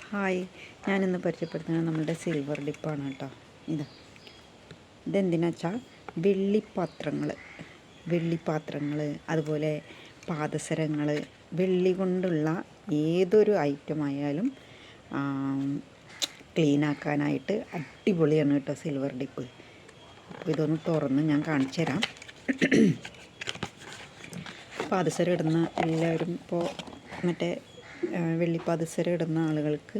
Hi, ഞാനിന്ന് പരിചയപ്പെടുത്തുന്നത് നമ്മളുടെ സിൽവർ ഡിപ്പാണ് കേട്ടോ. ഇതെന്തിനാ വെച്ചാൽ വെള്ളിപ്പാത്രങ്ങൾ അതുപോലെ പാദസരങ്ങൾ, വെള്ളി കൊണ്ടുള്ള ഏതൊരു ഐറ്റം ആയാലും ക്ലീനാക്കാനായിട്ട് അടിപൊളിയാണ് കേട്ടോ സിൽവർ ഡിപ്പ്. അപ്പോൾ ഇതൊന്ന് തുറന്ന് ഞാൻ കാണിച്ചു തരാം. പാദസരം ഇടുന്ന എല്ലാവരും ഇപ്പോൾ മറ്റേ വെള്ളിപ്പാദസരം ഇടുന്ന ആളുകൾക്ക്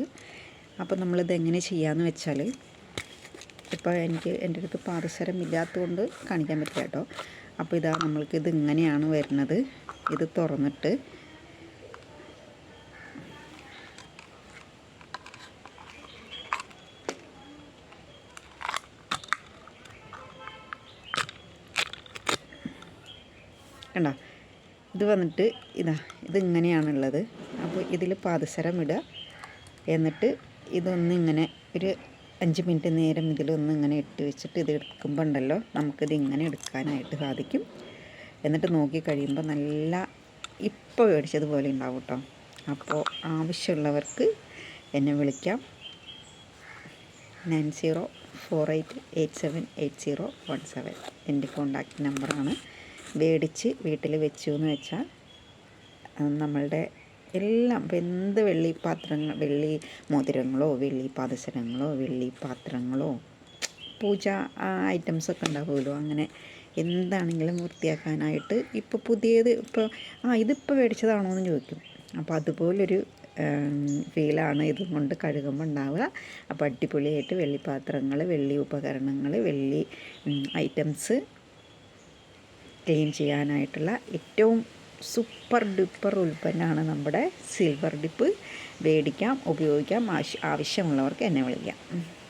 അപ്പോൾ നമ്മളിത് എങ്ങനെ ചെയ്യാമെന്ന് വെച്ചാൽ, ഇപ്പോൾ എൻ്റെ അടുത്ത് പാദസരം ഇല്ലാത്തതുകൊണ്ട് കാണിക്കാൻ പറ്റില്ല കേട്ടോ. അപ്പോൾ ഇതാ നമ്മൾക്കിത് ഇങ്ങനെയാണ് വരുന്നത്. ഇത് തുറന്നിട്ട് കണ്ടോ, ഇത് വന്നിട്ട് ഇതിങ്ങനെയാണുള്ളത്. അപ്പോൾ ഇതിൽ പാദസരം ഇടുക, എന്നിട്ട് ഇതൊന്നിങ്ങനെ ഒരു 5 മിനിറ്റ് നേരം ഇതിലൊന്നിങ്ങനെ ഇട്ട് വെച്ചിട്ട് ഇത് എടുക്കുമ്പോൾ ഉണ്ടല്ലോ, നമുക്കിത് ഇങ്ങനെ എടുക്കാനായിട്ട് സാധിക്കും. എന്നിട്ട് നോക്കി കഴിയുമ്പോൾ നല്ല ഇപ്പോൾ മേടിച്ചതുപോലെ ഉണ്ടാവും കേട്ടോ. അപ്പോൾ ആവശ്യമുള്ളവർക്ക് എന്നെ വിളിക്കാം. 9048787817 എൻ്റെ കോണ്ടാക്റ്റ് നമ്പറാണ്. മേടിച്ച് വീട്ടിൽ വെച്ചു എന്ന് വെച്ചാൽ നമ്മളുടെ എല്ലാം എന്ത് വെള്ളി മോതിരങ്ങളോ വെള്ളി പാദസരങ്ങളോ വെള്ളി പാത്രങ്ങളോ പൂജ ഐറ്റംസൊക്കെ ഉണ്ടാവുമല്ലോ, അങ്ങനെ എന്താണെങ്കിലും വൃത്തിയാക്കാനായിട്ട് ഇപ്പോൾ പുതിയത് ഇതിപ്പോൾ മേടിച്ചതാണോ എന്ന് ചോദിക്കും. അപ്പോൾ അതുപോലൊരു ഫീലാണ് ഇതും കൊണ്ട് കഴുകുമ്പോൾ ഉണ്ടാവുക. അപ്പോൾ അടിപൊളിയായിട്ട് വെള്ളിപ്പാത്രങ്ങൾ, വെള്ളി ഉപകരണങ്ങൾ, വെള്ളി ഐറ്റംസ് ക്ലീൻ ചെയ്യാനായിട്ടുള്ള ഏറ്റവും സൂപ്പർ ഡുപ്പർ ഉൽപ്പന്നമാണ് നമ്മുടെ സിൽവർ ഡിപ്പ്. മേടിക്കാം, ഉപയോഗിക്കാം. ആവശ്യമുള്ളവർക്ക് എന്നെ വിളിക്കാം.